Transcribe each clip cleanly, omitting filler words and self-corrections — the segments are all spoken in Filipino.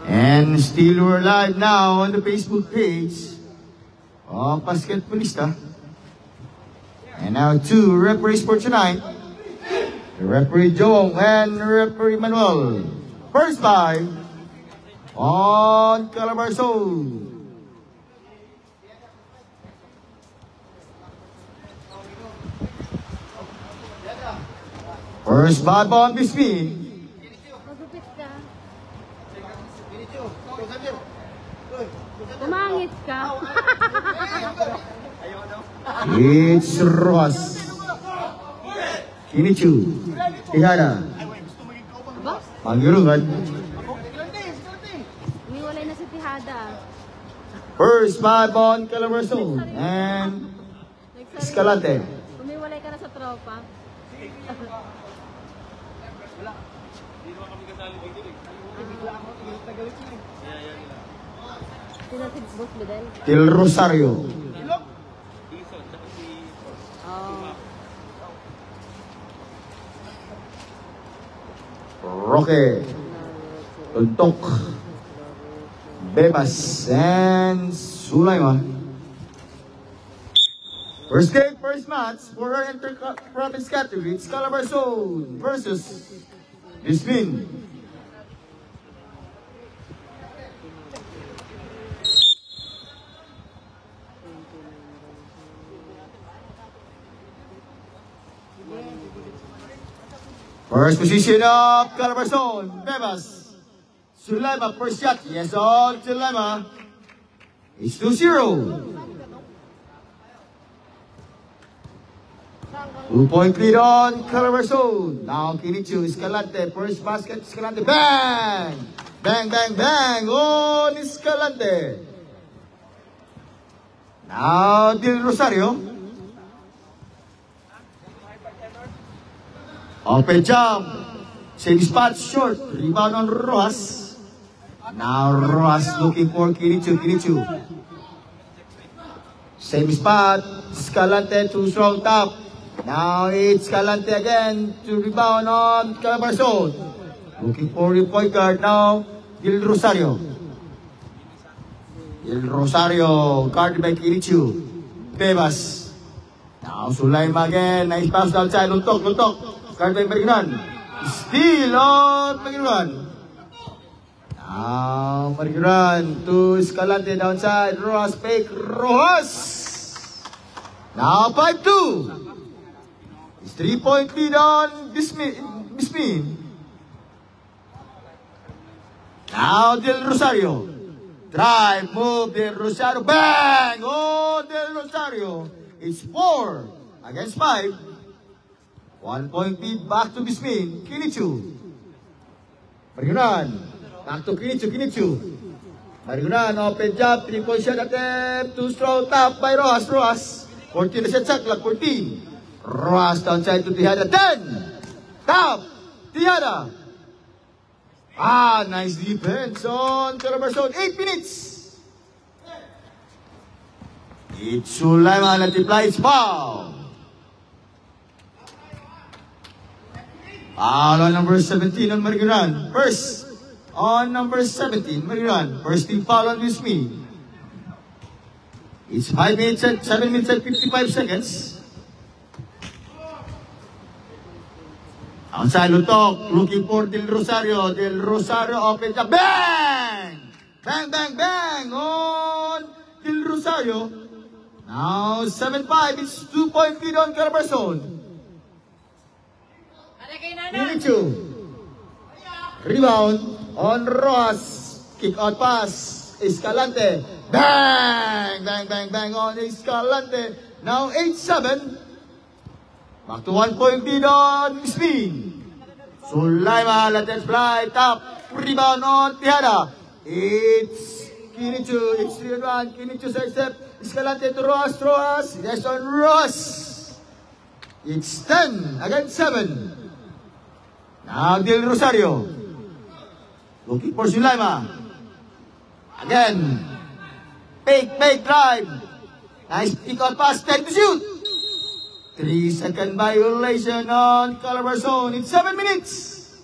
And still we're live now on the Facebook page of Basketballista. And now two referees for tonight. Referee Joong and Referee Manuel. First by on Calabarzon. First by on Bismi. Umangit ka. It's Ross. Kinichu. Tihada. Panggirungan. Umiwalay na si Tihada. First by on Calabarzon and Escalante. Umiwalay ka na sa tropa. Sino si Boss Bidel? Del Rosario. Roque. Tuntok. Bebas and Sulaiman. First game, first match for our inter-province category. It's Calabarzon versus Bismin. First position of Calabarzon, Bebas. Sulaiman, first shot. Yes, all Sulaiman. It's 2-0. 2-point lead on Calabarzon. Now Kinichu, Escalante, first basket, Escalante, bang! Bang, bang, bang on Escalante. Now Del Rosario. Open jump. Same spot, short. Rebound on Rojas. Now Rojas looking for Kinichu, Kinichu. Same spot, Escalante to strong top. Now it's Escalante again to rebound on Calabarzon. Looking for the point guard now, Del Rosario. Del Rosario, guarded by Kinichu. Bebas. Now Sulaiman again, nice pass outside, luntok, luntok. Guarded by Marigunan. Still on Marigunan. Now Marigunan to Escalante downside. Rojas fake, Rojas. Now 5-2. It's 3-point lead on Bismin. Now Del Rosario. Drive, move, Del Rosario. Bang! Oh, Del Rosario. It's 4 against 5. 1-point lead back to Bismin. Kinichu. Marigunan. Back to Kinichu, Kinichu. Marigunan, open jump, 3-point shot attempt. Too strong, top by Rojas, Rojas. 14 na siya, shot clock, 14. Rojas downside to Tihada. 10! Top! Tihada! Ah, nice defense on Calabarzon. 8 minutes! It's Sulaiman at applies foul. Foul on number 17 on Marigunan. First on number 17, Marigunan. First team foul on Bismin. It's 7 minutes and 55 seconds. Outside Lutok, looking for Del Rosario. Del Rosario open the bang! Bang, bang, bang on Del Rosario. Now 7-5, it's 2-point lead on Calabarzon. Kinichu. Rebound on Rojas. Kick out pass. Escalante. Bang! Bang, bang, bang on Escalante. Now 8-7. Back to 1-point lead on Bismin. Sulaiman, let it fly. Top. Rebound on Tihada. It's Kinichu. It's 3-1. Kinichu side step. Escalante to Rojas. Rojas. Yes on Rojas. It's 10 against 7. Now Del Rosario. Looking for Sulaiman. Again. Fake drive. Nice pick out pass. Time to shoot. 3-second violation on Calabarzon. It's 7 minutes.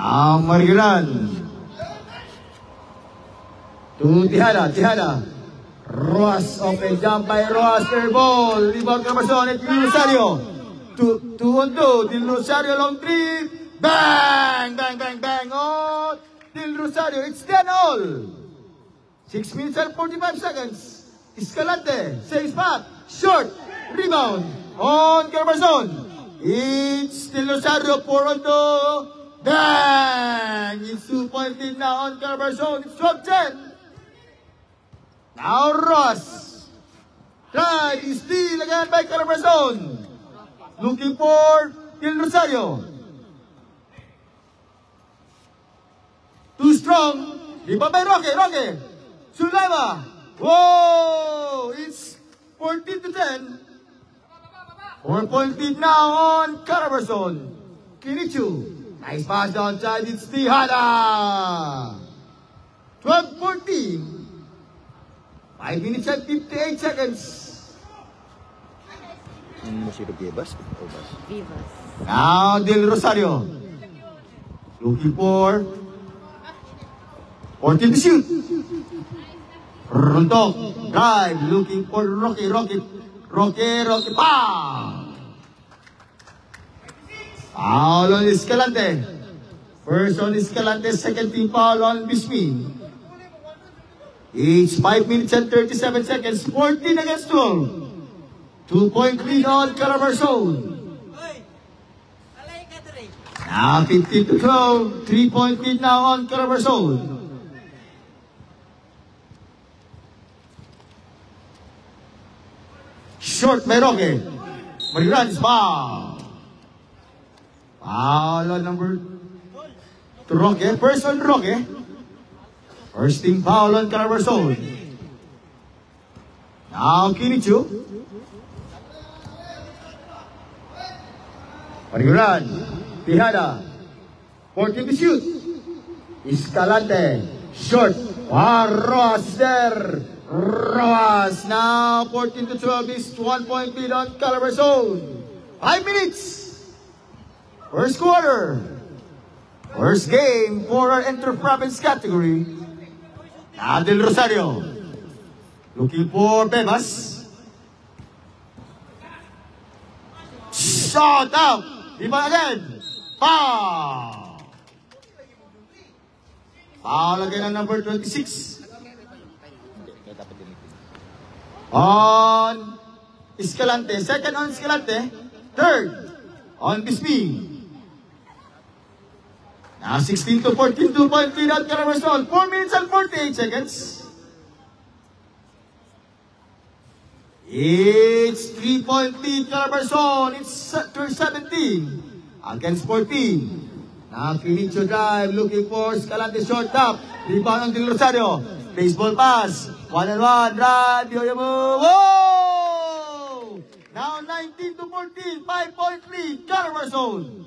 Ang Margiran. To Tihada. Roas, open jump by Roas, fair ball. Rebound Carmason at Del Rosario. 2-on-2. Del Rosario long three. Bang! Oh, Del Rosario, it's 10-all. 6 minutes and 45 seconds. Escalante, safe spot, short, rebound on Carmason. It's Del Rosario, 4-on-2. Bang! It's 2-point lead now on Carmason. It's 12-10. Now Ross. Try, steal again by Carmason. Looking for Del Rosario. Too strong. Rebound by Roque. Sulaiman. Whoa! It's 14-10. 4-point lead now on Carmason. Kinichu. Nice pass downside. It's Tihada. 12-14. 5 minutes and 58 seconds. Musiro Vivas. Vivas. Now Del Rosario. Looking for 14 to shoot. Runtok. Drive. Looking for Rocky. Bang! Foul on Escalante. First on Escalante. Second team foul on Bismi. It's 5 minutes and 37 seconds. 14 against 12. 2-point lead on Calabarzon. Now 15 to 12. 3-point lead now on Calabarzon. Short by Roque. But he runs foul. Foul on number to Roque. First on Roque. First team foul on Calabarzon. Now Kinichu. Mariguran. Tihada. 14 to shoot. Escalante. Short. Roas there. Roas. Now 14 to 12 is 1-point lead on Calabarzon. 5 minutes. First quarter. First game for our inter-province category. Now Del Rosario. Looking for Bebas. Shot out. Iba again. Foul. Foul again on number 26. On Escalante. Second on Escalante. Third on Bismi. Now 16 to 14, 2-point lead on Calabarzon. 4 minutes and 48 seconds. It's 3-point lead Calabarzon. It's 17 against 14. Now Kinicho drive, looking for Escalante short top. Rebound on Del Rosario. Baseball pass. 1-on-1. Drive. Whoa! Now 19 to 14. 5-point lead Calabarzon.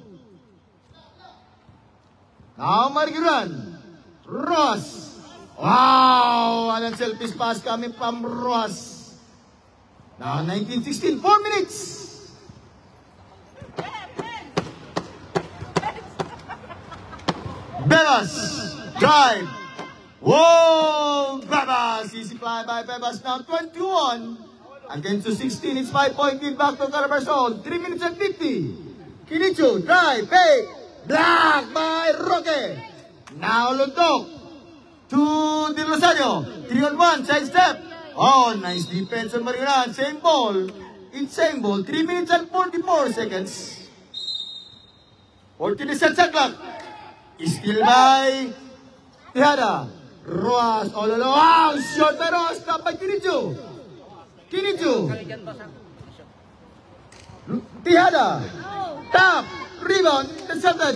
Now Margiran. Ross. Wow! An selfish pass coming from Ross. Now 19-16. 4 minutes. Bebas. Drive. Whoa! Bebas. Easy fly by Bebas. Now 21. Against to 16. It's 5-point lead back to Calabarzon. 3 minutes and 50. Kinicho. Drive. Hey. Blocked by Roque. Now Luntok to Del Rosario. 3-on-1, side step. Oh, nice defense on Mariguran. Same ball. It's same ball. 3 minutes and 44 seconds. 40 seconds sa clock. Still by Tihada. Roas all along. Wow! Short by Roas. Stop by Kinicho. Tihada. Tap. Rebound, intercepted.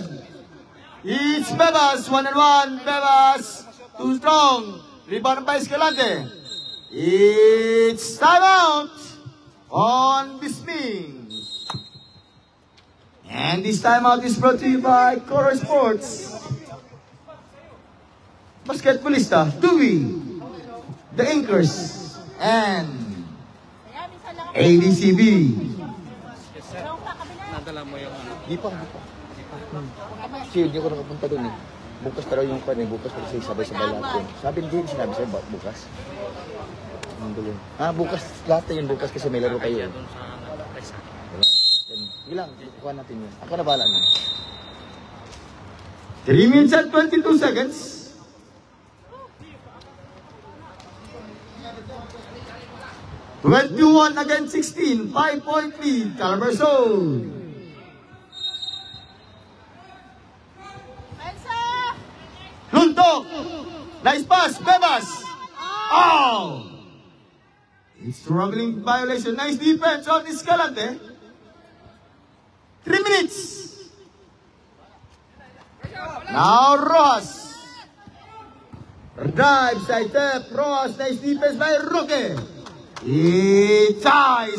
It's Bebas, 1-on-1. Bebas, too strong. Rebound by Escalante. It's timeout on Bismi. And this timeout is brought to you by Cora Sports. Basketballista, Dewey, the Anchors, and ADCB. Nadala mo yung ano. Di pa. Kasi hindi ko nakapunta dun eh. Bukas pero yung pan eh. Bukas kasi sabay-sabay lahat yun. Sabi hindi, sinabi sa'yo bukas. Ano yun? Bukas lahat yun. Bukas kasi may laro kayo. Sige lang, kukuha natin yun. Ako na bahala nun. 3 minutes and 22 seconds. (21 against 16), 5-point lead, Calabarzon. Luntok! Nice pass, Bebas! Oh! It's struggling violation. Nice defense on Escalante. 3 minutes. Now Ross. Drive, side step, Ross. Nice defense by Roque. It's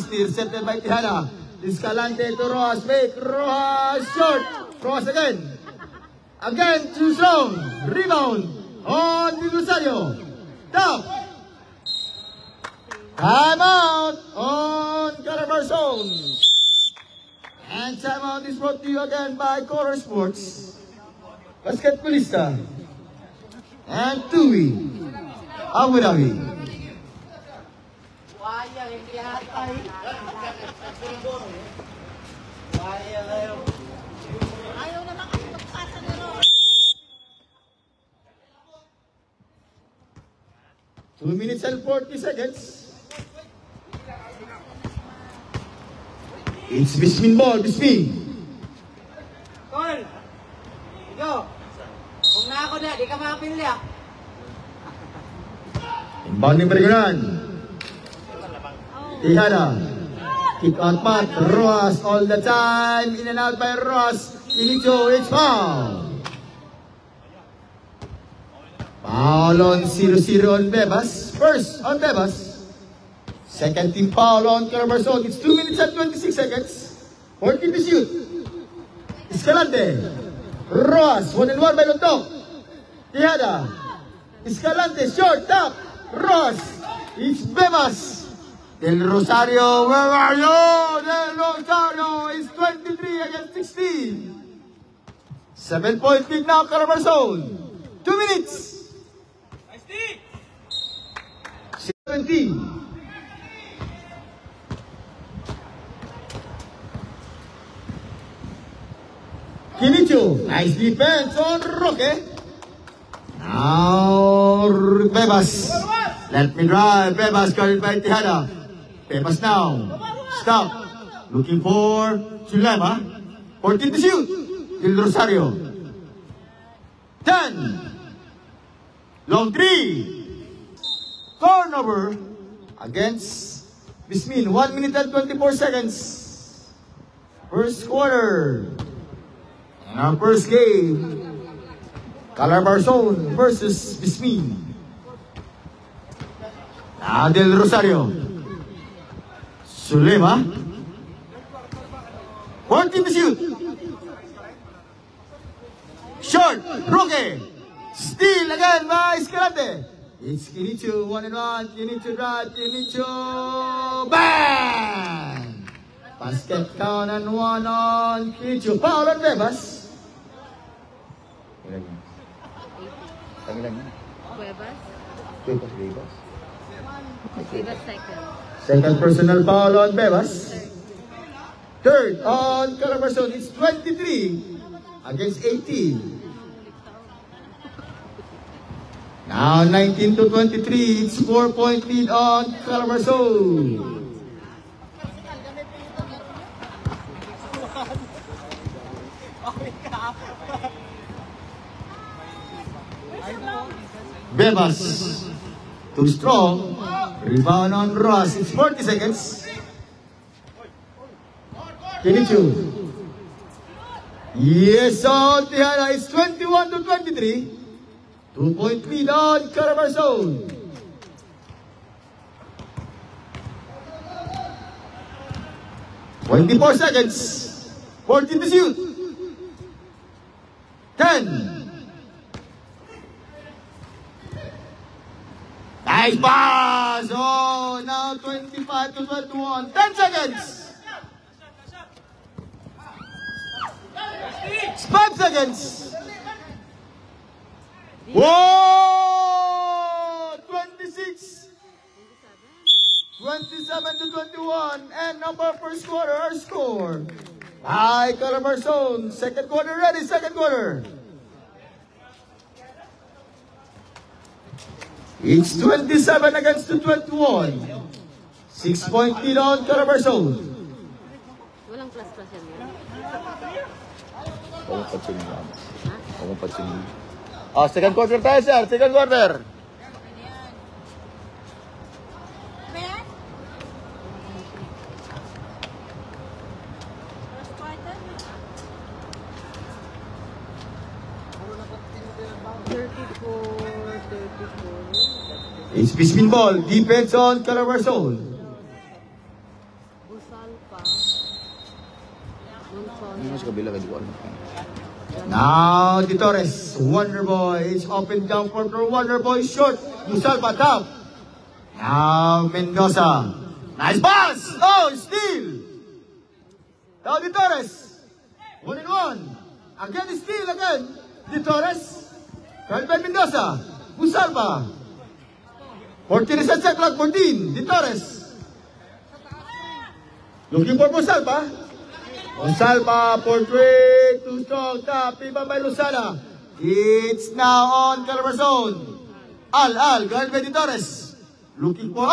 intercepted by Tejada. Escalante to Ross. Make Ross short. Ross again. Again, too strong. Rebound on Rosario. Top. Timeout on Calabarzon. And timeout is brought to you again by Color Sports, Basketballista, and TUI, Abu Dhabi. Ayaw na lang kasi magpasa na ron. 2 minutes and 40 seconds. It's Bismin ball, Bismin. Tol! Yo! Kung na ako na, di ka makapili ah. Inbounding Bergeron. Tejada. Kick out path. Ross all the time. In and out by Ross. Inicho, it's foul. Foul on 0-0 on Bebas. First on Bebas. Second team foul on Calabarzon. It's 2 minutes and 26 seconds. 14 to shoot. Escalante. Ross. 1-1 by Luntok. Tejada. Escalante. Short. Top. Ross. It's Bebas. Del Rosario. Where are you? Del Rosario is 23 against 16. 7-point lead now, Calabarzon. 2 minutes. 17. Kinicho, nice defense on Roque. Now Bebas. Let me drive. Bebas got it by Tejada. Bebas now. Stop. Looking for Sulema. 14 to shoot. Del Rosario. 10. Long 3. Turnover against Bismin. 1 minute and 24 seconds. First quarter. In our first game, Calabarzon versus Bismin. Now Del Rosario. Sulema. 14 to shoot. Short. Roque. Steal again by Escalante. It's Kinicho. 1-1. Kinicho drive. Kinicho. Bang! Basket count and 1 on Kinicho. Foul on Bebas. Ilan yan? Ilan yan? Cuevas. Bebas, Bebas. Cuevas second. Second personal foul on Bebas. Third on Calabarzon. It's 23 against 18. Now 19 to 23. It's 4-point lead on Calabarzon. Bebas. Too strong. Rebound on Ross. It's 40 seconds. Kinichu. Yes, on Tejada. It's 21 to 23. 2-point lead on Calabarzon. (24 seconds. 14 to shoot. 10. Nice pass! Oh, now 25 to 21. 10 seconds. seconds. Whoa! 26. 27 to 21. And number first quarter, our score. By Calabarzon. Second quarter ready, second quarter. It's 27 against the 21. 6-point lead on Calabarzon. Walang plus-plus yan. Huwag mong pansinin mo. Huwag mong pansinin. Second quarter tayo, sir. Second quarter. It's spin ball. Defense on Calabarzon. Busalpa. Ano sa kabila ka di ko alam. Now, De Torres, Wonder Boy, is open down for Wonder Boy, short, Busalpa top. Now, Mendoza, nice pass! Oh, steal! Now, De Torres, 1-1. Again, steal again, De Torres. Carl by Mendoza, Busalpa. 14 is at set clock, 14, De Torres. Looking for Busalpa. Busalpa for 3, too strong, top, iba by Luzada. It's now on Calabarzon. Al, guard by De Torres. Looking for,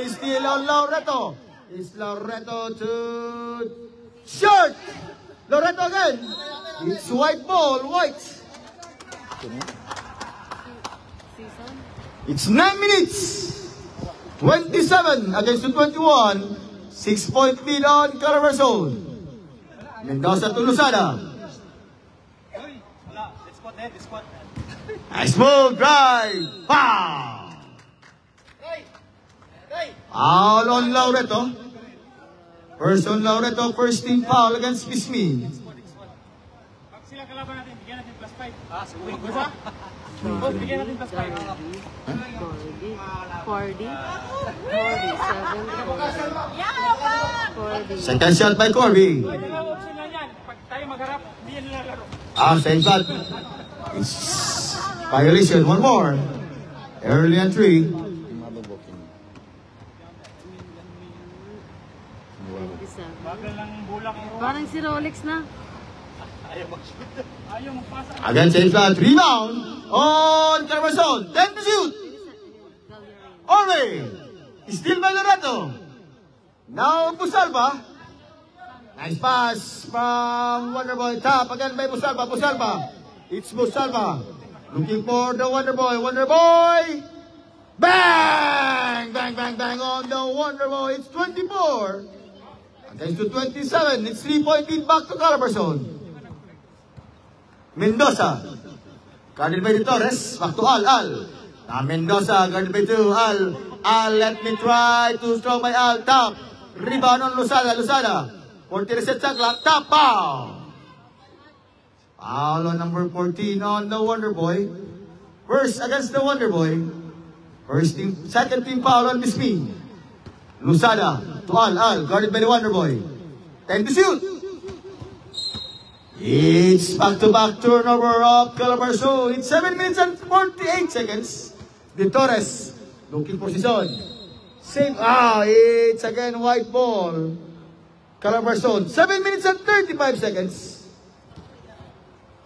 still on Loreto. It's Loreto to short. Loreto again. It's white ball, white. It's 9 minutes. 27 against the 21. 6-point lead on Calabarzon. Mendoza to Luzada. Nice move, drive. Pow! Foul on Loreto. First on Loreto, first team foul against Bismi. Pag sila kalaban natin, bigyan natin plus 5. Basta? Boss, bigyan natin plus 5. 40. 47. Second shot by Corby. Pwede lang option lang yan. Pag tayo magharap, hindi yan nilalaro. Same shot. It's violation. One more. Early entry. Bagal lang bulak mo. Parang si Rolex na. Ayaw magpasa. Again, same shot. Rebound on Calabarzon. 10 to shoot. Orbe. Still by Loreto. Now, Busalpa. Nice pass from Wonderboy. Top again by Busalpa. Busalpa. It's Busalpa. Looking for the Wonderboy. Wonderboy. Bang! Bang, bang, bang on the Wonderboy. It's 24. Against to 27. It's 3-point lead back to Calabarzon. Mendoza. Guarded by De Torres. Back to Al. Now Mendoza. Guarded by 2. Al, let me try. Too strong by Al. Top. Rebound on Luzada. 40 reset shot clock. Top. Foul. Foul on number 14 on the Wonderboy. First against the Wonderboy. Second team foul on Bismi. Luzada to Al, guarded by the Wonderboy. 10 to shoot. It's back-to-back turnover of Calabarzon. It's 7 minutes and 48 seconds. De Torres looking for Sison. Same. It's again white ball. Calabarzon. 7 minutes and 35 seconds.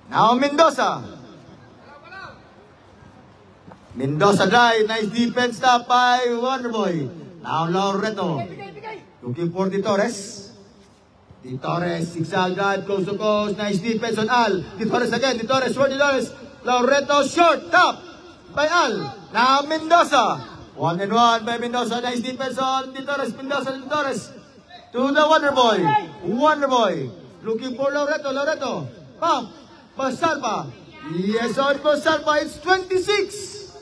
Now Mendoza. Mendoza drive. Nice defense stop by Wonderboy. Now Loreto. Looking for De Torres. De Torres, zigzag drive, close to coast. Nice defense on Al. De Torres again. De Torres, short De Torres. Loreto, short, top by Al. Now Mendoza. 1-1 by Mendoza. Nice defense on De Torres. Mendoza, De Torres. To the Wonderboy. Wonderboy. Looking for Loreto. Pump. Busalpa. Yes, on Busalpa. It's 26.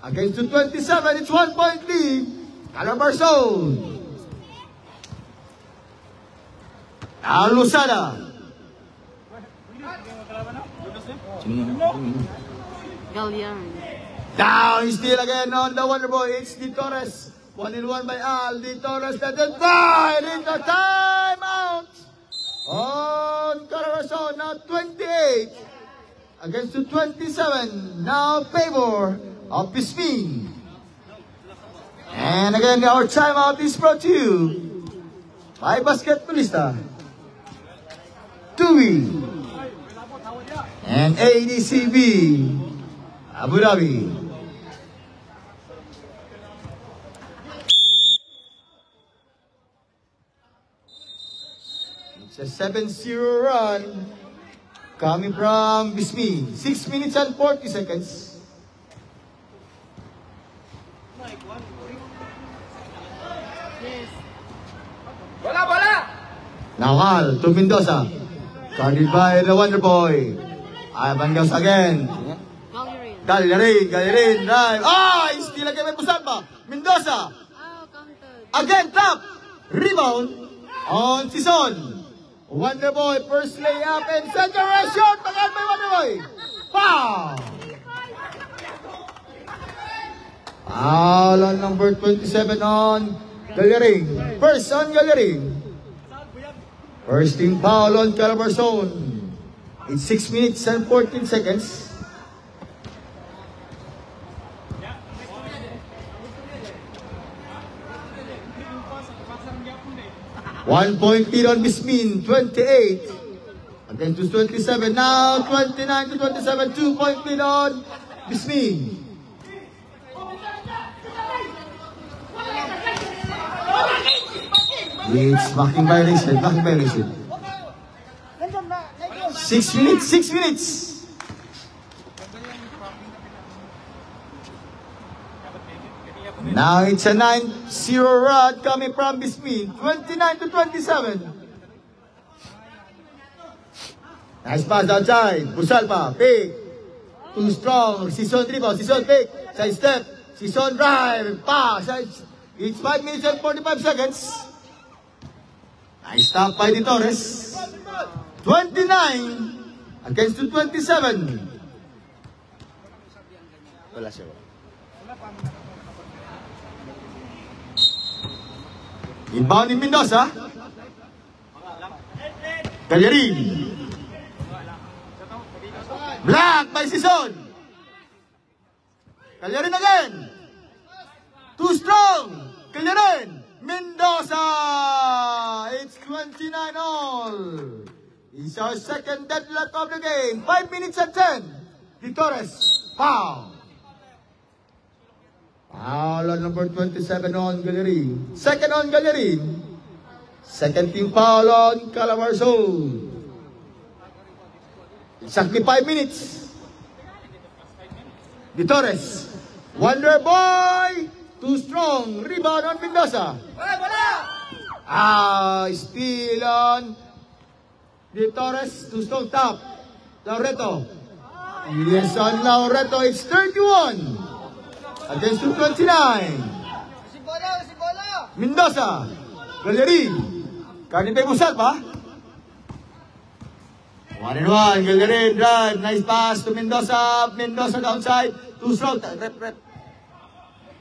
Against to 27. It's 1-point lead. Calabarzon. Now Luzada. Gallian. Down still again on the Wonderboy. It's De Torres. 1-1 by Al. De Torres doesn't buy. In the timeout on Calabarzon. Now 28. against to 27. Now favor of Bismin. And again, our timeout is brought to you by Basketballista, TUI, and ADCB Abu Dhabi. It's a 7-0 run coming from Bismin. 6 minutes and 40 seconds. Nakal to Mendoza. Guarded by the Wonder Boy. Ivan goes again. Gallerin, drive. Still again may pusan pa. Mendoza. Counted. Again, tap. Rebound on Sison. Wonder Boy, first layup and center shot. Again by Wonder Boy. Foul. Foul on number 27 on Gallerin. First on Gallerin. First team foul on Calabarzon. It's 6 minutes and 14 seconds. One point lead on Bismin, 28 against 27. Now 29 to 27. 2 point lead on Bismin. It's backing violation. 6 minutes. Now it's a 9-0 run coming from Bismin. 29 to 27. Nice pass outside. Busalpa, pick. Too strong. Sison dribble. Sison pick. Side step. Sison drive. Pass. It's 5 minutes and 45 seconds. Nice stop by the Torres. 29 against 27. Wala siya. Inbound in Mendoza. Gallerin. Black by Sison. Gallerin again. Too strong. Gallerin. Mendoza. It's 29 all. It's our second deadlock of the game. 5 minutes and 10. The Torres. Foul. Foul on number 27 on Gallerin. Second on Gallerin. Second team foul on Calabarzon. Exactly 5 minutes. The Torres. Wonder Boy. Too strong. Rebound on Mendoza. Steal on the Torres. Too strong top. Laureto. Yes on Laureto. It's 31. Against 229. Mendoza. Gallerin. Kanipay Busal pa. 1-1. Gallerin drive. Nice pass to Mendoza. Mendoza downside. Too strong. Rep.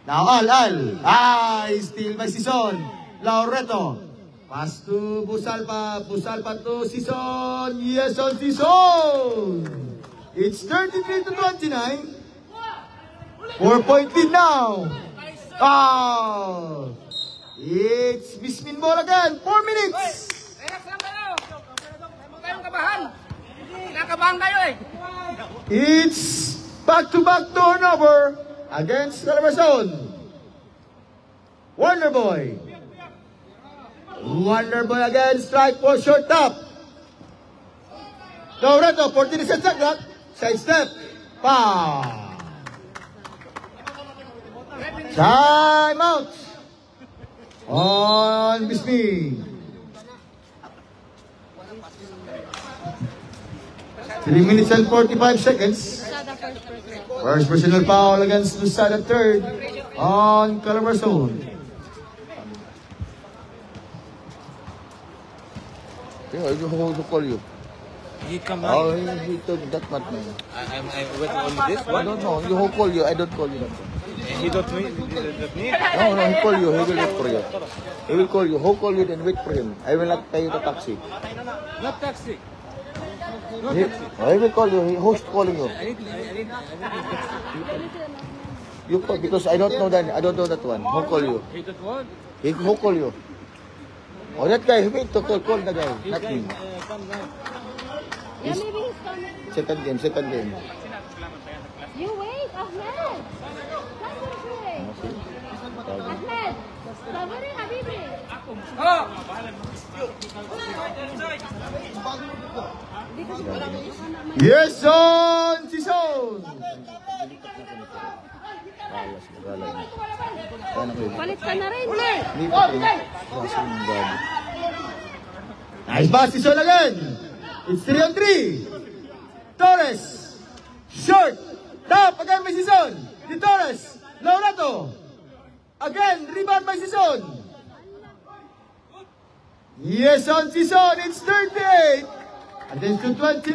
Now Al. Steal by Sison. Laureto. Pass to Busalpa. Busalpa to Sison. Yes on Sison. It's 33 to 29. 4-point lead now. It's Bismin ball again. 4 minutes. Relax lang kayo. Huwag kayong kabahan. Kinakabahan kayo eh. It's back-to-back turnover against Calabarzon. Wonder Boy again. Strike for short top. Laureto, 14 seconds shot. Side step. Foul. Time out on Bismin. 3 minutes and 45 seconds. First personal foul against Lusada third on Calabarzon. Yeah, who call you? He come Oh, he told me that not me. I'm with only this I don't know. Who call you? I don't call you. He don't me. No, he call you. He will wait for you. He will call you. Who call you? Then wait for him. I will not pay the taxi. Not taxi. I will call you. Host calling you. You call because I don't know that. I don't know that one. Who call you? Who call you? Oh, that guy. Wait to call the guy. Not me. Yeah, maybe he's coming. Second game. You wait, Ahmed. That's what you wait. Ahmed, sabari habibi. Yes, son! Si Son! Palit ka na rin. Nice pass, si Son again. It's 3-on-3. Torres. Short. Tap again by si Son. Di Torres. Laurato. Again, rebound by si Son. Yes, on si Son. It's 38. Against to 29.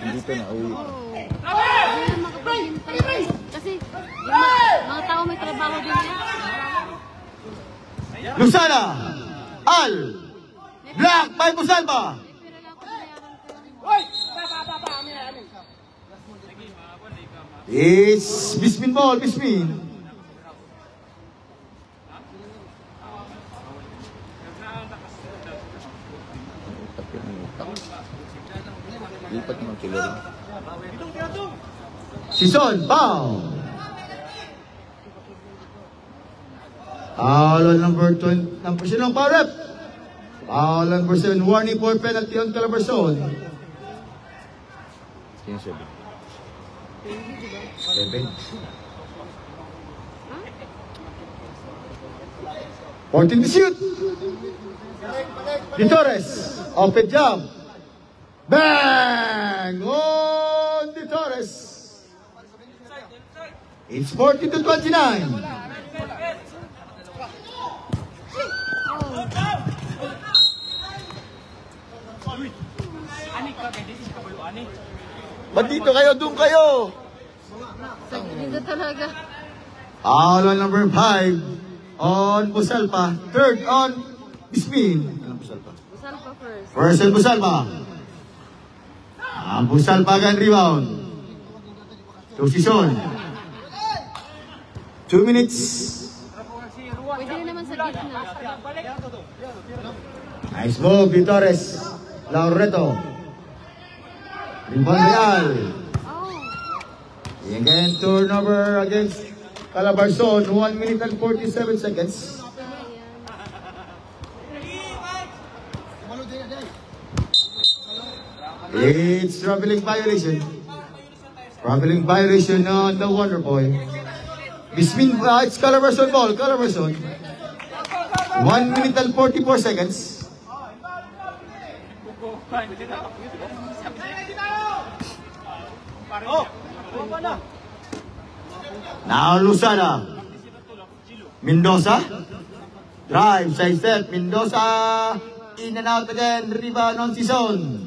Dito na. Uy. Hindi na makapahintay. Kasi yung mga tao may trabaho din yan. Lusana. Al. Black by Busalba. It's Bismin ball, Bismin. Lipat naman kilo rin. Sison, foul. Foul on number 20, sinong foul rep? Foul on number 7, warning for penalty on Calabarzon. Sino sabi? 7. 14 to shoot. Di Torres, open jump. Bang! On Di Torres. It's 40 to 29. Ba't dito kayo? Doon kayo! Dito talaga. Foul on number 5 on Busalpa. Third on Bismin. Anong Busalpa? Busalpa first. First on Busalpa. Busalpa again rebound. To Sison. 2 minutes. Pwede rin naman sa gitna. Nice move, Di Torres. Laureto. Rebound Real. Oh. Again, turnover against Calabarzon. 1 minute and 47 seconds. It's traveling violation. Traveling violation on the Wonder Boy. Bismin, it's Calabarzon ball. Calabarzon. 1 minute and 44 seconds. Now Lusana. Mendoza. Drive, side step. Mendoza. In and out again. Rebound on Sison.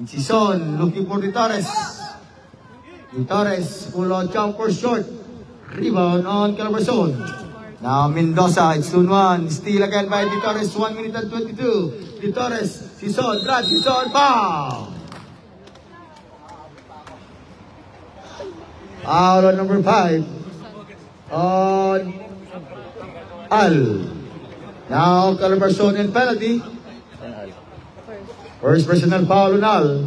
Sison looking for Di Torres. Di Torres full on jumper short. Rebound on Calabarzon. Now Mendoza, it's 2-1. Steal again by Di Torres. 1 minute and 22. Di Torres, Sison, drive, Sison, foul. Foul on number 5. On Al. Now Calabarzon and penalty. First personal foul on Al.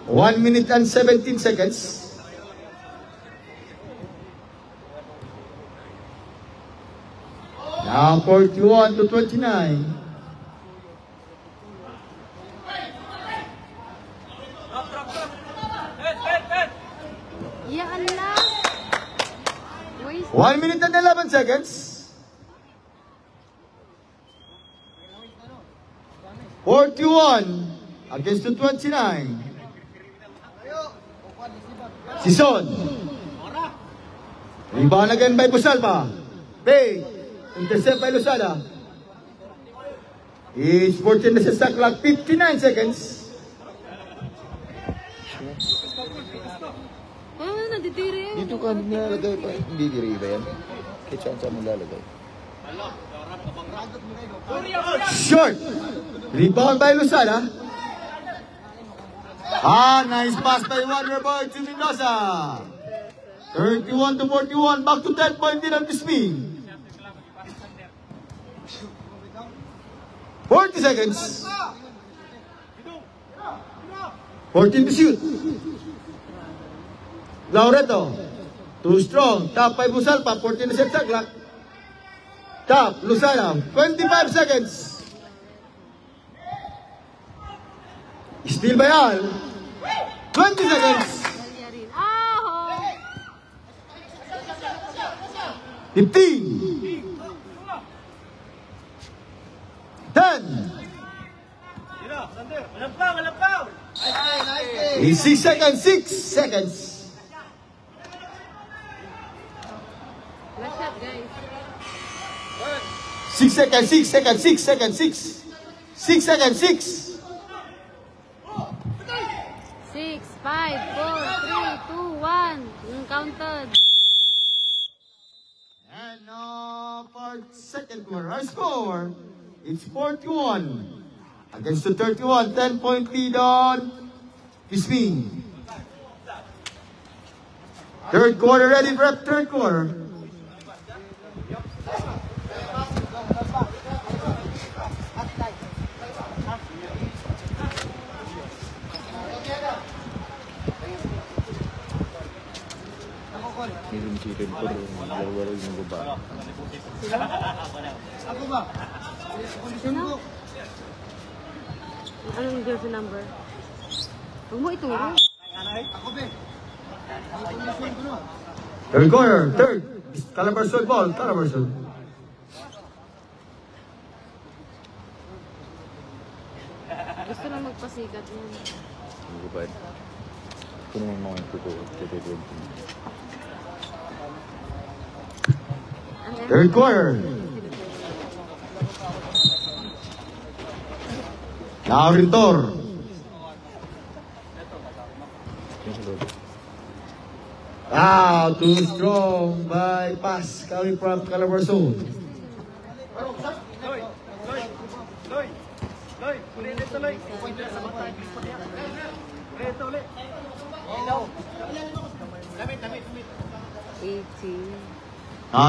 1 minute and 17 seconds. Now 41 to 29. Ya Allah. 1 minute and 11 seconds. 41 against the 29. Sison. Rebound again by Busalpa. Pay. Intercept by Lusada. It's 14 na sa clock. 59 seconds. Oh, nadidiri. Dito ka nilalagay pa. Hindi diri ba yan? Kahit saan mo lalagay. Short. Rebound by Luzana. Nice pass by Wonderboy to Mendoza. 31 to 41. Back to 10-point lead on Bisbee. 40 seconds. 14 to shoot. Laureto. Too strong. Top by Busalpa. 14 to set sa clock. Top. Luzana. 25 seconds. Steal by Al. 20 seconds. Yarin. Oh! 15. 10. In 6 seconds. 6 seconds. Last shot, guys. 6 seconds. 6 seconds. 6 seconds. 6. 6 seconds. 6. 6, 5, 4, 3, 2, 1. Counted. And for second quarter, our score, it's 41 against the 31. 10-point lead on Bisbee. Third quarter, ready for third quarter. Hirim-hirim ko rin. Laro-laro yung baba. Sino? Anong jersey number? Huwag mo ituro. Third quarter, third. Calabarzon ball, Calabarzon. Gusto lang magpasikat yan. Yung baba. Ito naman mga tuto. Third quarter. Now Ritor. Too strong by pass coming from Calabarzon.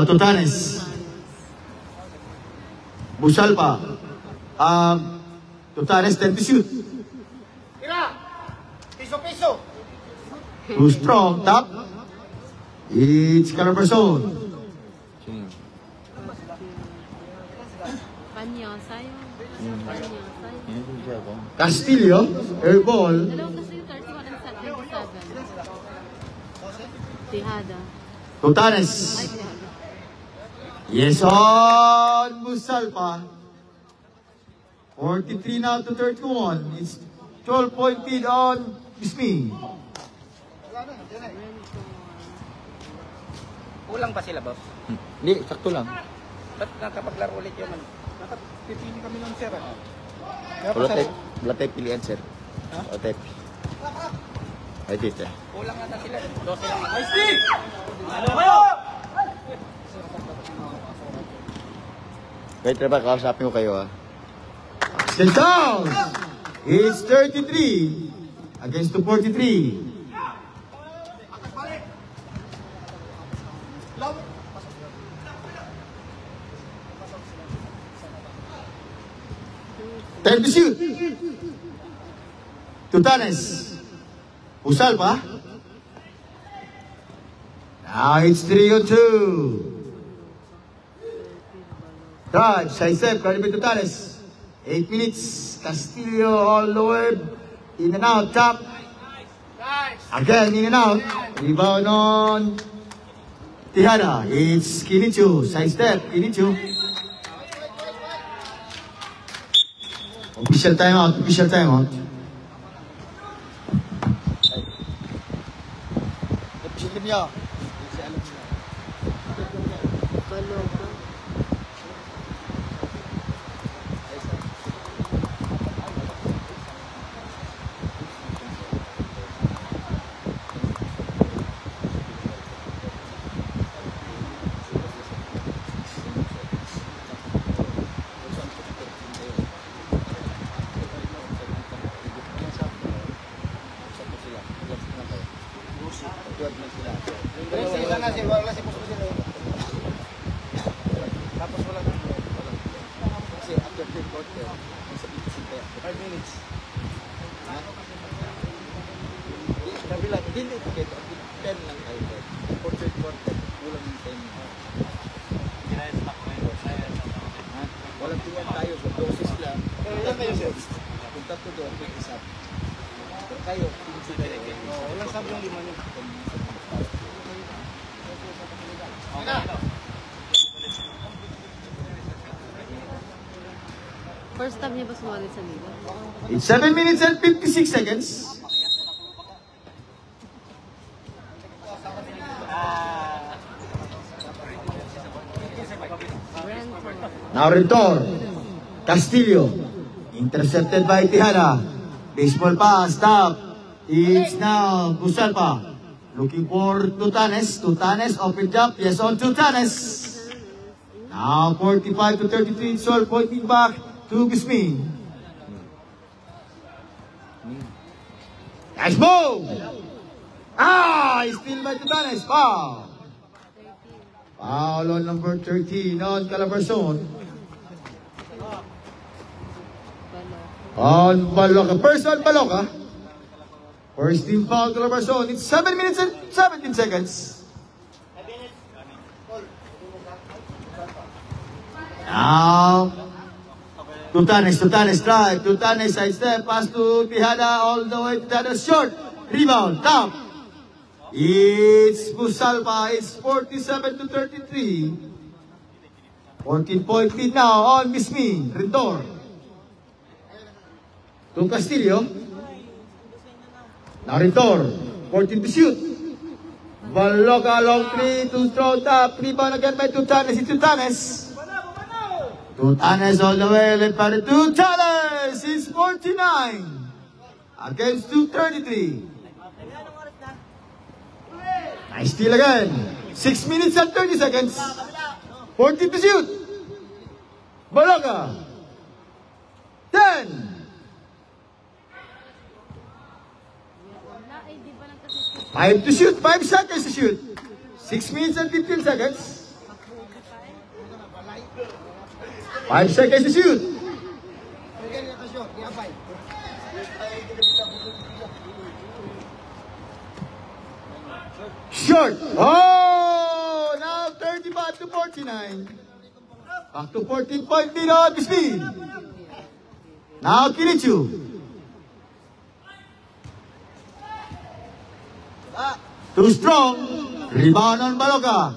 Tutanes. Busalpa. Tutanes 10 to shoot. Piso-piso. Too strong. Top. It's Calabarzon. Panyosa yun. Panyosa yun. Yan din siya ako. Castillo. Air ball. Dalawang kasi yung 31 and 27. Tihada. Tutanes. Ay, tihada. Yes on Busalpa. 43 now to 31. It's 12-point lead on Bisbee. Kulang pa sila, boss? Hindi, sakto lang. Ba't nakapaglaro ulit yun? Pipili kami ng sir. Wala tayo pilihan, sir. Wala tayo. Ay, dito. Kulang ata sila. 12 lang. Ay, Kahit trabaho, kausapin ko kayo, ha. Still down. It's 33 against the 43. Time to shoot. Tutanes. Busalpa. Now it's 3-on-2. Raj, Saisep, Caribbean Tutanes. 8 minutes. Castillo all the way. In and out, top. Again, in and out. Rebound on Tihada. It's Kinichu. Side step, Kinichu. Official timeout, official timeout. Kapisilin niyo. Baloka. quarter. Sa 5 minutes. Ha? Sabi lang, hindi ito kito. 10 lang tayo. For third quarter, kulang yung 10. Ha? Walang tuwan tayo. Sa process lang. Kung tatlo doon, may isa. Pero kayo, walang sabi yung 5 niyo. First time niya ba sumali sa liga? It's 7 minutes and 56 seconds. Now Rentor. Castillo. Intercepted by Tejada. Baseball pass. Stop. It's now Busalpa. Looking for Tutanes. Tutanes. Open jump. Yes, on Tutanes. Now 45 to 33. Sol pointing back to Bismin. Nice move! He's still by Tutanes. Foul. Foul on number 13 on Calabarzon. On Baloca. First on Baloca. First team foul Calabarzon. It's 7 minutes and 17 seconds. Now, Tutanes drive. Tutanes side step. Pass to Tejada all the way to Tejada. Short. Rebound. Top. It's Busalpa. It's 47 to 33. 14-point lead now on Bismi. Rentor. To Castillo. Now Rentor. 14 to shoot. Baloca long three. Too strong top. Rebound again by Tutanes. It's Tutanes. Tutanes all the way. Led by the Tutanes. It's 49 against 233. Nice steal again. 6 minutes and 30 seconds. 40 to shoot. Baloca. 10. 5 to shoot. 5 seconds to shoot. 6 minutes and 15 seconds. 5 seconds to shoot. Short. Oh, now 35 to 49. Back to 14-point lead on the speed. Now Kinichu. Too strong. Rebound on Baloca.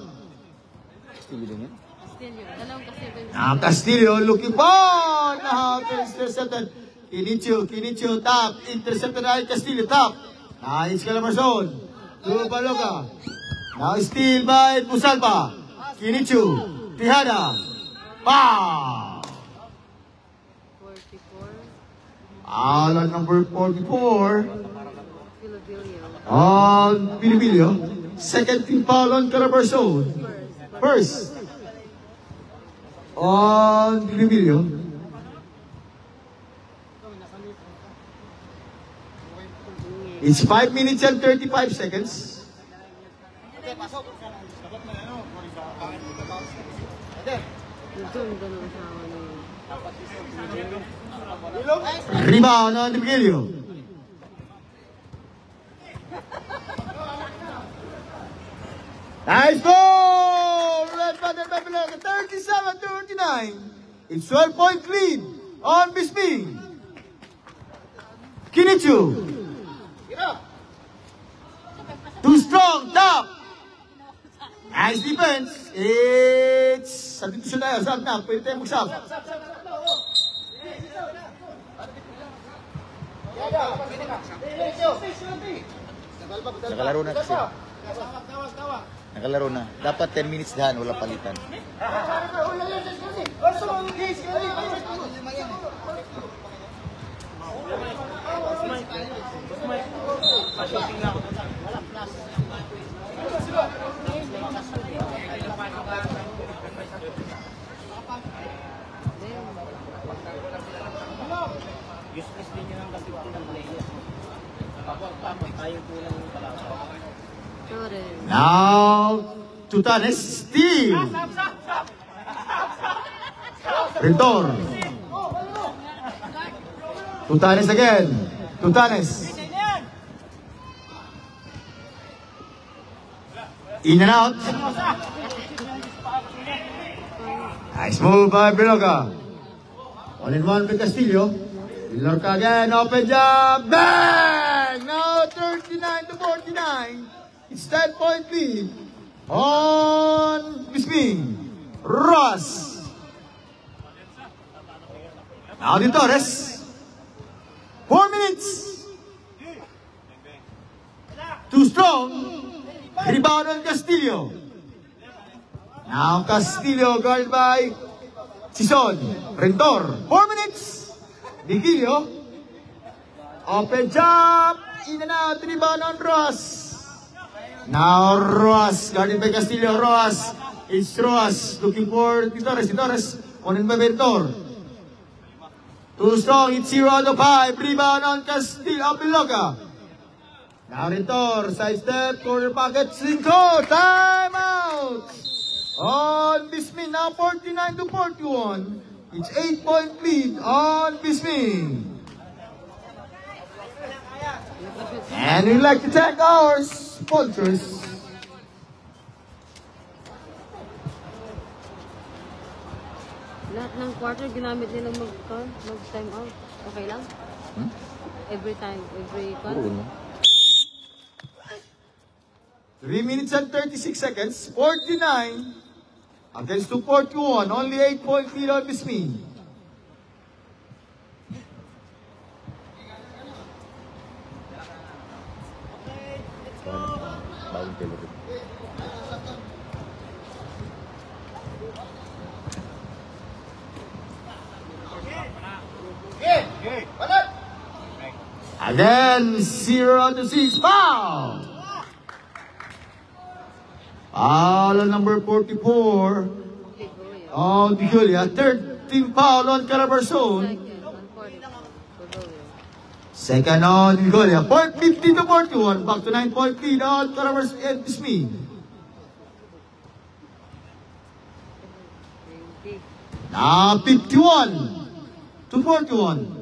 Still din yan? Still yun. Dalawang kasi ito yung... Now Castillo looking for. Now intercepted. Kinichu top. Intercepted by Castillo top. Now it's Calabarzon. To Baloca. Now steal by Busalpa. Kinichu. Tejada. Pow! 44. All on number 44. Philadelphia. On Pilibilio. Second team foul on Calabarzon. First. On Pilibilio. It's 5 minutes and 35 seconds. Doon ganun sa akin. Rebound on Pilibilio. Nice goal! Red button by Baloca, 37-39. It's 12-point lead on Bismi. Kinichu. Too strong, top. Nice defense. It's... Substitution tayo, sub na. Pwede tayo mag-sub. Nakalaro na kasi. Nakalaro na. Dapat 10 minutes dahan, wala palitan. Useless din yun ang kasi ng players. Tayo kulang yung palakas. Sorry. Now, Tutanes, steal. Rentor. Tutanes again. Tutanes. In and out. Nice move by Biloga. 1-1 with Castillo. Lorca again, open jump, bang! Now 39-49. It's 10-point lead on Bisming. Ross. Now the Torres. 4 minutes. Too strong. Rebound on Castillo. Now Castillo guarded by Sison. Rentor. 4 minutes. Vigilio. Open jump. In and out. Rebound on Ross. Now Ross. Guarded by Castillo. Ross. It's Ross. Looking for Torres. Torres. On by Ventor. Too strong. It's 0 out of 5. Rebound on Castillo. Biloga. Now Rentor. Side step. Corner pocket. Cinco. Time out. On Bisming. Now 49-41. It's 8-point lead on Bisming. And we'd like to thank our sponsors. Lahat ng quarter ginamit nila mag-time out. Okay lang? Every time, every quarter. 3 minutes and 36 seconds. 49 against 241. Only 8-point lead on Bisming. Bagong pelot. Again, 0 out of 6. Foul! Foul on number 44 on Julia. 13 foul on Calabarzon. Second on Julia. 50-41. Back to 9-point lead on Calabarzon and Bisming. Now 51-41.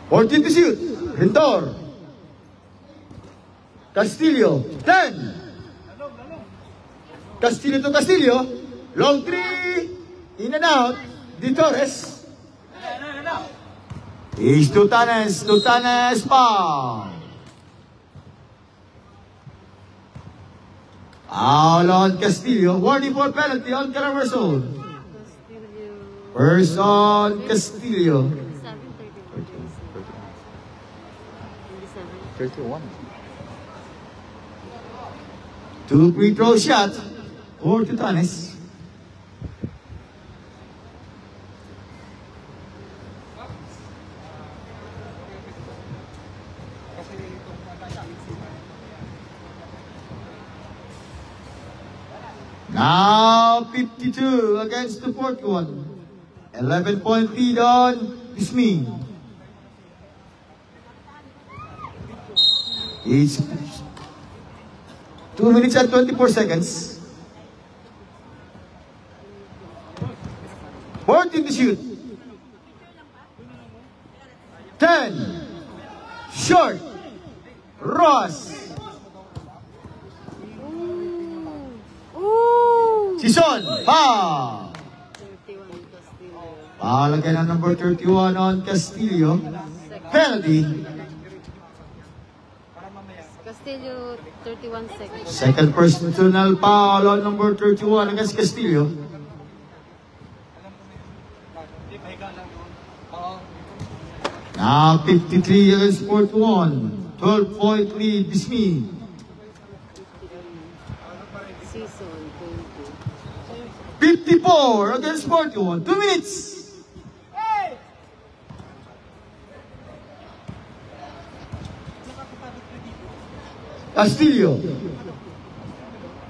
14 to shoot. Rentor. Castillo. 10. Castillo to Castillo. Long three. In and out. Di Torres. Is Tutanes. Tutanes pa. Foul on Castillo. Warning for penalty on Calabarzon. First on Castillo. 31. 2 free throw shot for Tutanes. Now 52 against the 41. 11-point lead on Bisming. It's 2 minutes and 24 seconds. 14 to shoot. 10. Short. Ross. Sison. Foul. 31 Castillo. Foul again on number 31 on Castillo. Penalty. Castillo, 31 seconds. Second personal foul on number 31 against Castillo. Now 53 against 41. 12-point lead, Bisming. Season 20. 54 against 41. 2 minutes. Castillo.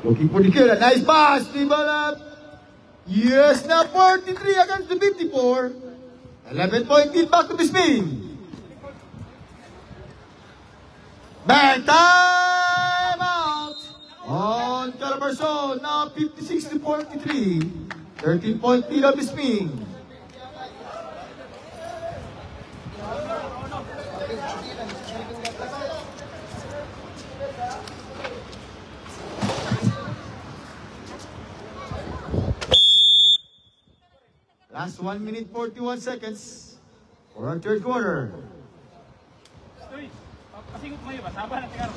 Looking for the kill. A nice pass. Develop. Yes, now 43 against the 54. 11-point lead back to Bisming. Bang! Time out! On Calabarzon. to 43. 13-point lead of Bisming. Last 1 minute 41 seconds for our third quarter. Uy, pasingot mo yun ba? Saba na tingaro.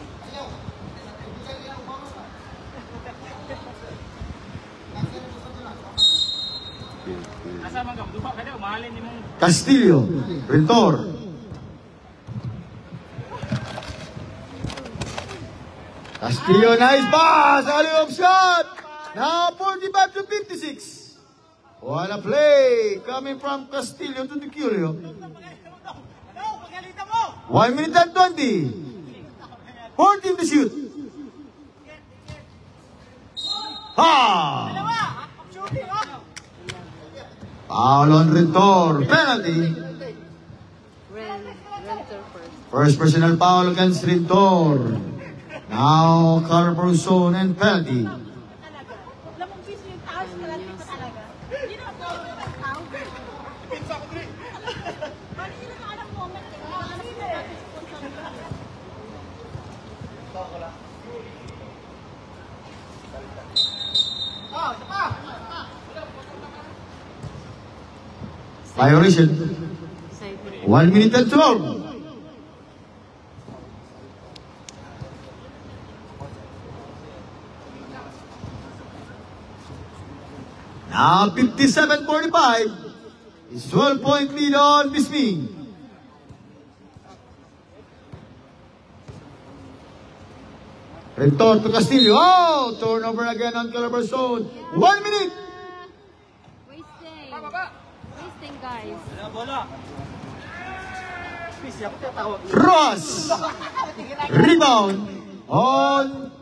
Asa man ka? Duha ka daw. Mahalin ni mong... Castillo, Rentor. Castillo, nice pass! Alley-oop shot! Now 45 to 56. What a play coming from Castillo to Diculio. 1 minute and 20. 14 to shoot. Ha! Foul on Rentor. Penalty. Renter first. First personal foul against Rentor. Now colorful zone and penalty. Violation. Side. 1 minute and 12. Now 57-45. It's 12-point lead on Bisming. Rentor to Castillo. Oh, turnover again on Calabar zone. 1 minute. Wasting, guys. Bola. Ross. Rebound on.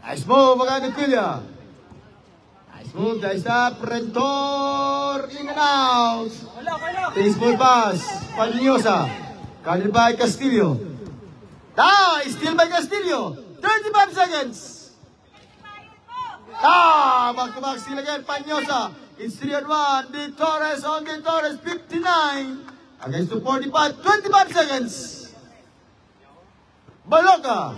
Nice move again Kuya. Nice move, nice up. Rentor in and out. Baseball pass. Panyosa. Carried by Castillo. Still by Castillo. 35 seconds. Back to back steal again. Panyosa. It's 3-1. De Torres on De Torres. 59 against the 45. 25 seconds. Baloca.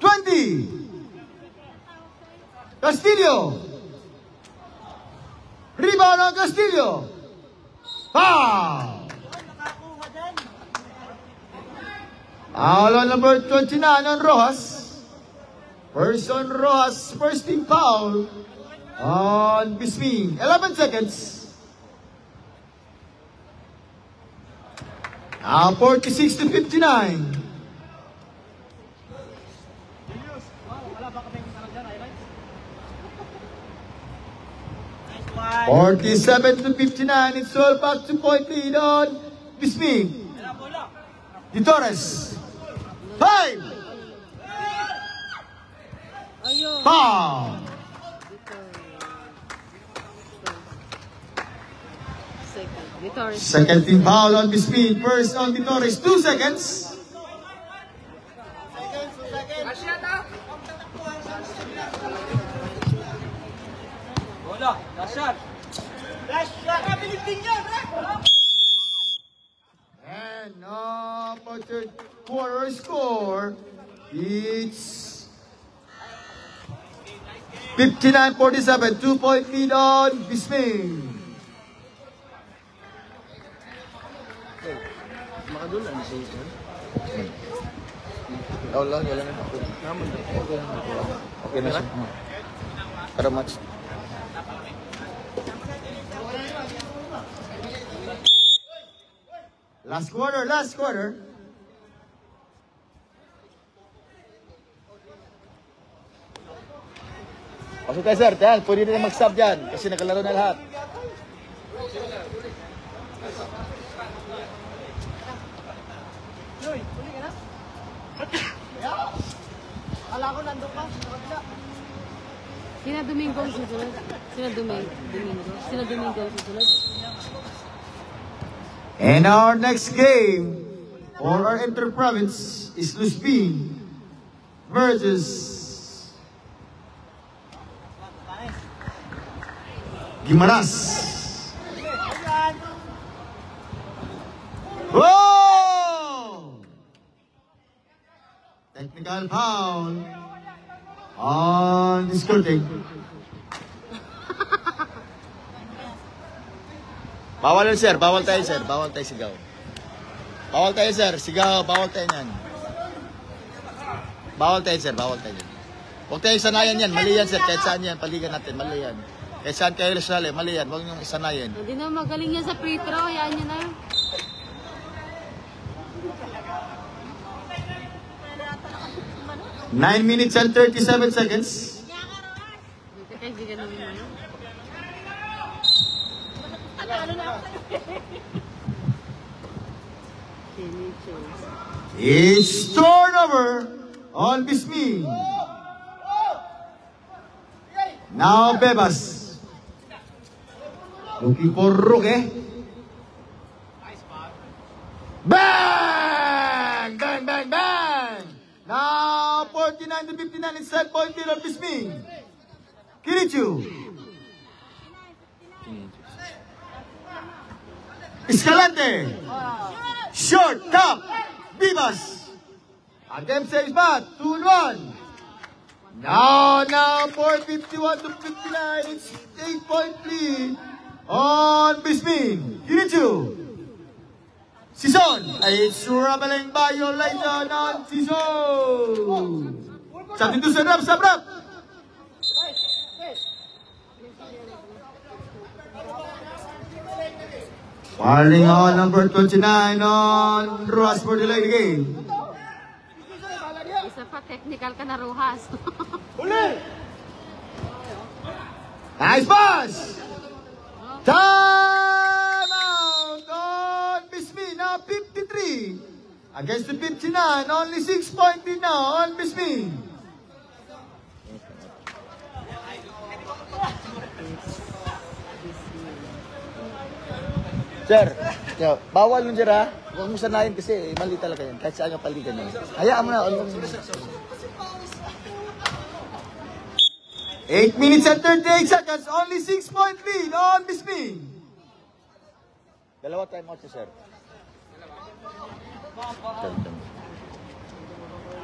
20. Castillo. Rebound on Castillo. Foul. Foul on number 29 on Rojas. First on Rojas. First team foul on Bisming. 11 seconds. Now 46 to 59. 47 to 59. It's all back to point lead on Bisming. De Torres. 5. Ayun. Foul. Victoria. Second team foul on Bisming. First on De Torres. 2 seconds. Bola. Last shot. And for third quarter score, it's 59-47. 2-point lead on Bisming. Makadulan na siya ito. Wala na. Okay na siya. Para match. Last quarter. Pasok tayo sir, yan. Pwede na mag-sub dyan kasi nakalaro na lahat. Sina Domingo ang susunod. Sina Domingo ang susunod. And our next game for our inter-province is Luspin versus Gimaras. Oh! Technical foul on Discourting. Bawal yun, sir. Bawal tayo, sir. Bawal tayo sigaw. Bawal tayo, sir. Sigaw. Bawal tayo yan. Bawal tayo, sir. Bawal tayo. Huwag tayo sanayan yan. Mali yan, sir. Kahit saan yan. Paligan natin. Mali yan. Kahit saan kayo sali. Mali yan. Huwag niyong sanayan. Hindi na magaling yan sa free throw. Hayaan niyo na. 9 minutes and 37 seconds. Kaibigan namin mo. It's turnover on Bismi. Now Bebas. Looking for Roque. Bang! Bang, bang, bang! Now 49 to 59 is set point lead of Bismi. Kirichu. Escalante. Short, top. Bebas. Attempt saves back. 2-1. Now, 4:51 to 59. It's 8-point lead on Bismin. Kirichu. Sison. It's Rabaling violation on Sison. Something to set up, Sabrap. Warning on number 29 on Rojas for delay the game. Isa pa, technical ka na, Rojas. Nice pass! Time out on Bismi. Now 53 against the 59. Only 6-point lead now on Bismi. Sir, bawal nun, sir, ha? Huwag mo sanayin kasi mali talaga yan. Kahit saan yung paligan yan. Hayaan mo na. 8 minutes and 38 seconds. Only 6-point lead on Bismi. Dalawa time out siya, sir.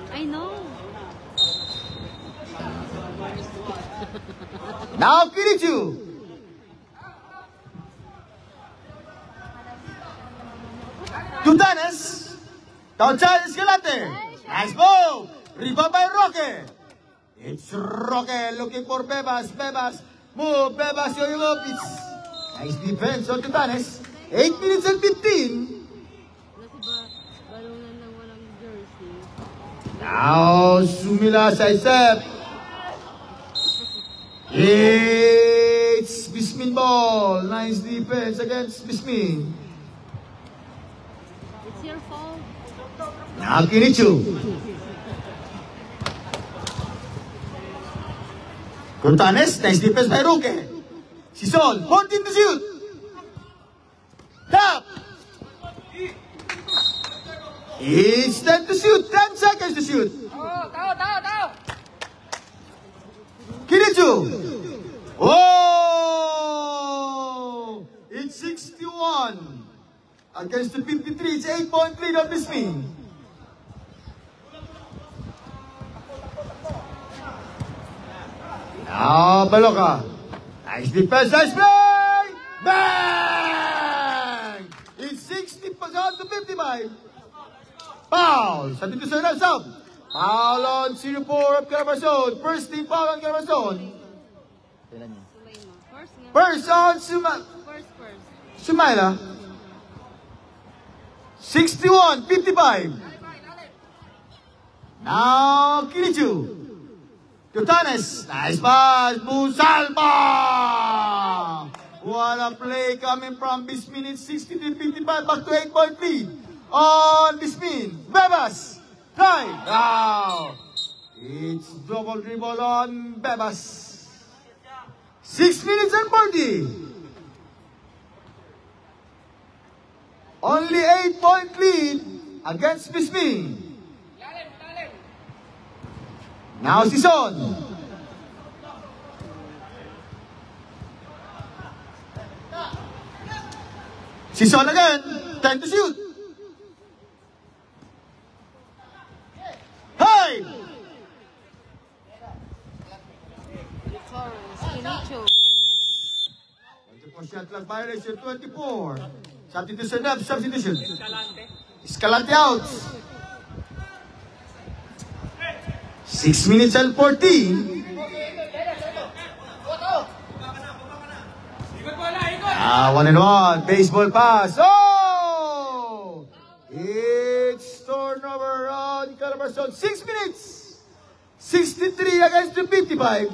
I know. Now Kirichu. Tutanes. Touchdown Escalante. Nice move. Rebound by Roque. It's Roque looking for Bebas. Bebas. Move. Bebas. Yo up. It's nice defense on Tutanes. 8 minutes and 15. Balunan lang walang jersey. Now Sumila sa step. It's Bismin ball. Nice defense against Bismin. It's your fault. Now Kirichu. Cortanes, nice defense by Roque. Sison, 14 to shoot. Tap. It's 10 to shoot, 10 seconds to shoot. Kirichu. Oh! It's 61 against the 53. It's 8-point lead on Bismi. Now Baloka. Nice defense, nice play! Bang! It's 60 to 55. Foul. Something to serve sub. Foul on 04 of Calabarzon. First team foul on Calabarzon. First on Sumaila. 61-55. Now Kirichu. Tutanes. Nice pass. Busalba. What a play coming from Bismin. It's 60-55. Back to 8-point lead on Bismin. Bebas. Drive. Now it's double dribble on Bebas. 6 minutes and 40. Only 8-point lead against Bismi. Now Sison. Sison again. 10 to shoot. Hey! Torres, Inicho. 24 shot clock violation, 24. Substitution up, substitution. Escalante out. 6 minutes and 14. One and one. Baseball pass. Oh! It's turnover on Calabarzon. 6 minutes. 63 against the 55.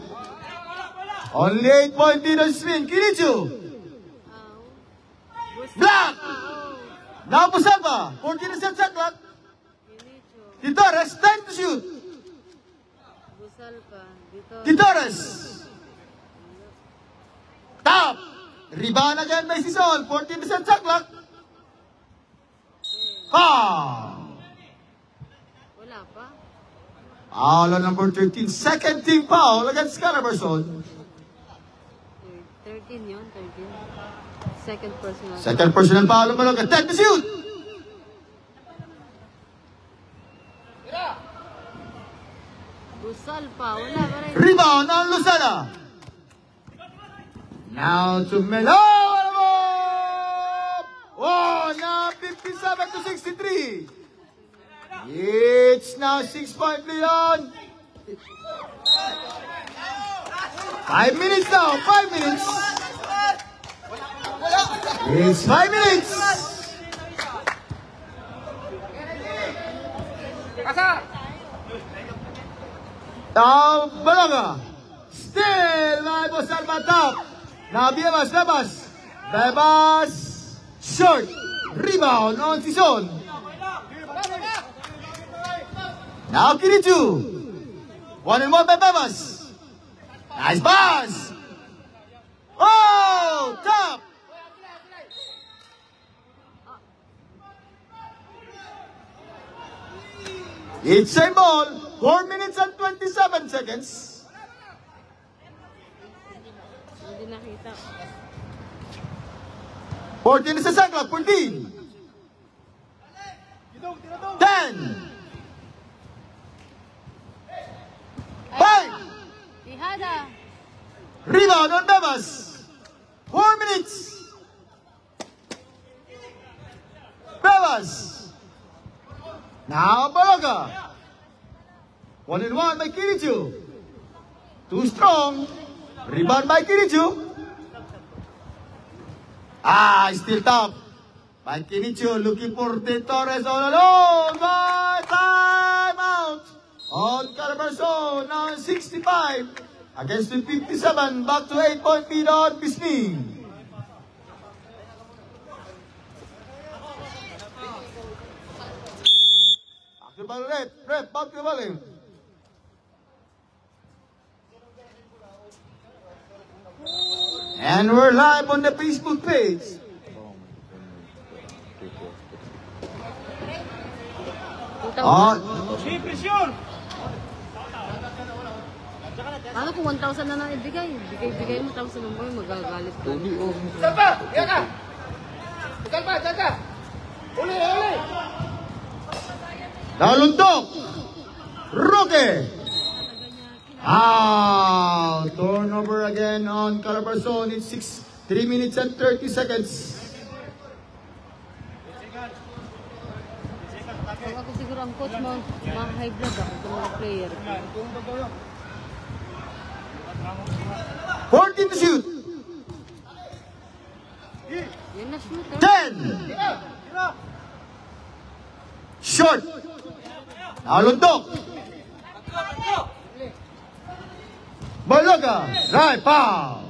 Only 8-point lead on swing. Kirichu. Black. Now Busalba. 14 seconds shot clock. Inicho. Titores, time to shoot. Busalpa. Dito. Titores. Top. Rebound again by Sison. 14 shot clock. Foul. Wala pa. Foul on number 13. Second team foul against Calabarzon. 13 yun, 13. Second personal. Second personal foul on Maloga. 10 to shoot. Busalpa. Wala pa rin. Rebound on Luzada. Now to Melo. Oh, now 57 to 63. It's now 6-point lead on. 5 minutes now. 5 minutes. It's 5 minutes. Now, Balaga. Still, Naibos Alba top. Now, Bebas, Bebas. Bebas. Short. Rebound on Sison. Now, Kirichu. 1 and 1 by Bebas. Nice pass. Oh, top. It's same ball. 4 minutes and 27 seconds. Hindi nakita. 14 is the shot clock. 14. 10. 5. Ihada. Rebound on Bebas. 4 minutes. Bebas. Now Balaga. 1 and 1 by Kirichu. Too strong. Rebound by Kirichu. Still top. By Kirichu looking for the Torres all alone. By time out. On Calabarzon now 65 against the 57. Back to 8-point lead on Bisning. Back to the ball, rep, back to the ball. And we're live on the Facebook page. On. Ano kung 1,000 na lang ibigay? Bigay mo 1,000 mo yung magagalit ka. Naluntok. Roque. Turnover again on Calabarzon. It's 3 minutes and 30 seconds. Kung ako siguro ang coach mo, high blood ako sa mga player. 14 to shoot. Yun na shooter. 10. Short. Naluntok. Balaga. Right, foul.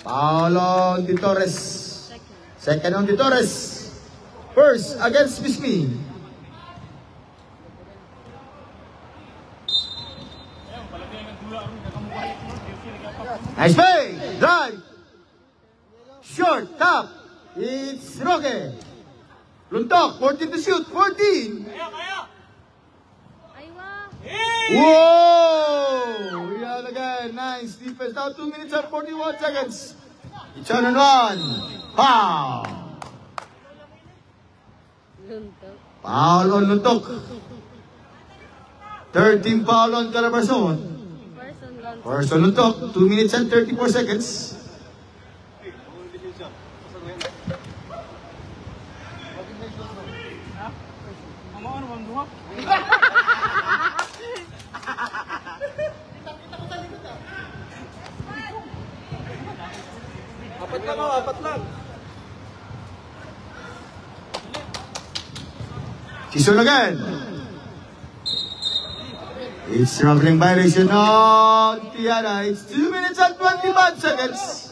Foul on Di Torres. Second on Di Torres. First against Bismi. Nice play. Drive. Short. Top. It's Roque. Luntok. 14 to shoot. 14. Aywa! Whoa! Yan again. Nice defense. Now 2 minutes and 41 seconds. It's on and on. Foul! Luntok. Foul on Luntok. 13 foul on Calabarzon. Person lang. First on Luntok, 2 minutes and 34 seconds. Ano bang duha? Apat lang. Season again. It's struggling violation on Tiana. It's 2 minutes and 25 seconds.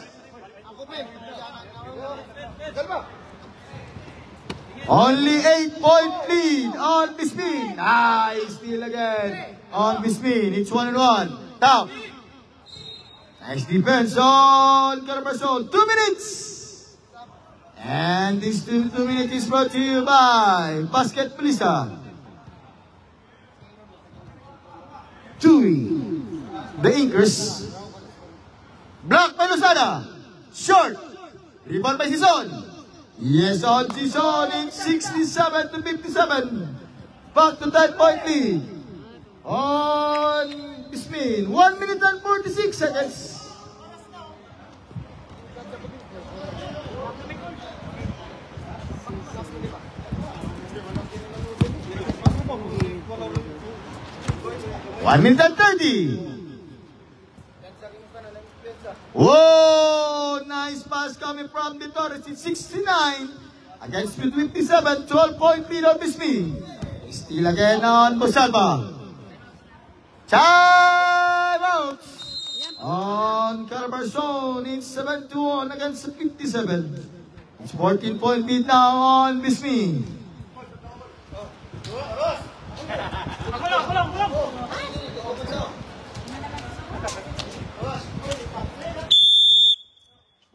Only 8-point lead on Bismin. Nice steal again on Bismin. It's 1-1. Now, nice defense on Calabarzon. 2 minutes. And this 2 minutes is brought to you by Basket Melissa. Dewey, the Inkers. Block by Lozada. Short. Rebound by Sison. Yes, on Sison in 67 to 57. Back to 10-point lead. On Bismin, 1 minute and 46 seconds. One minute and 30. Whoa! Nice pass coming from the Torres. It's 69 against 57. 12-point lead on Bismin. Still again on Bosalba. Time out on Calabarzon. It's 7-1 against 57. It's 14-point lead now on Bismin.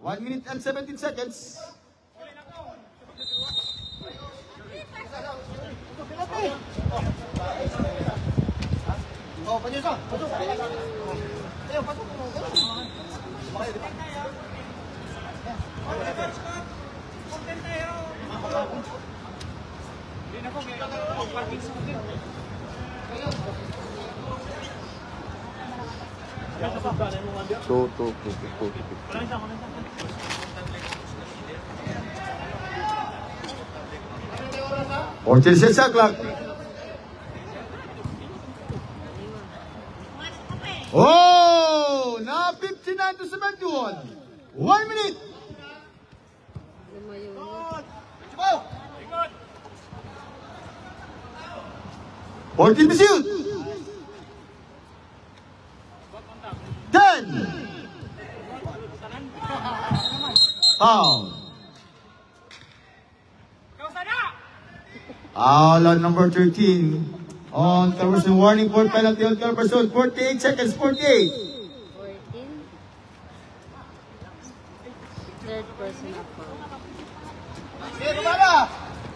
One minute and 17 seconds. So. 14 seconds sa clock. Oh! Now 59 to 71. 1 minute. Lumayo. 14 to shoot. 10. Foul. Foul on number 13. On Calabarzon, warning for penalty on Calabarzon. 48 seconds, 48. 14. Third person up.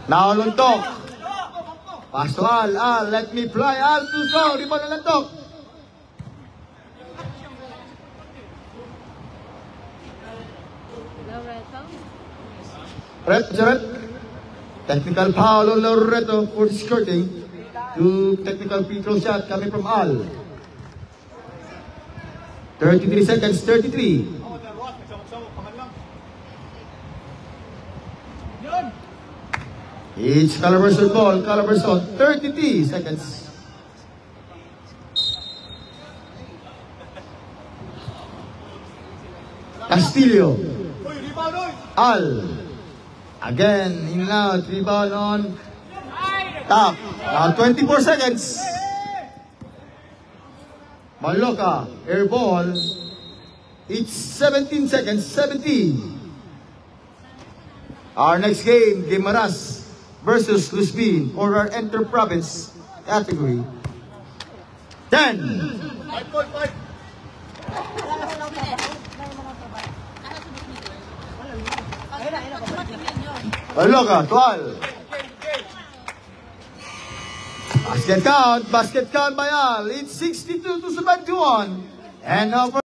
Now Luntok. Pass to Al. Let me fly. Al to go. Rebound na Luntok. Loreto. Red. Technical foul on Loreto for skirting. Two technical free throw shot coming from Al. 33 seconds, 33. It's Calabarzon ball. Calabarzon, 33 seconds. Castillo. Al. Again, in and out. Rebound on top. Now 24 seconds. Maloka. Air ball. It's 17 seconds. 17. Our next game, Guimaras versus Luzbin for our Inter-Province category. 10. Maloka, 12. Basket count by Al. It's 62 to 71. And now for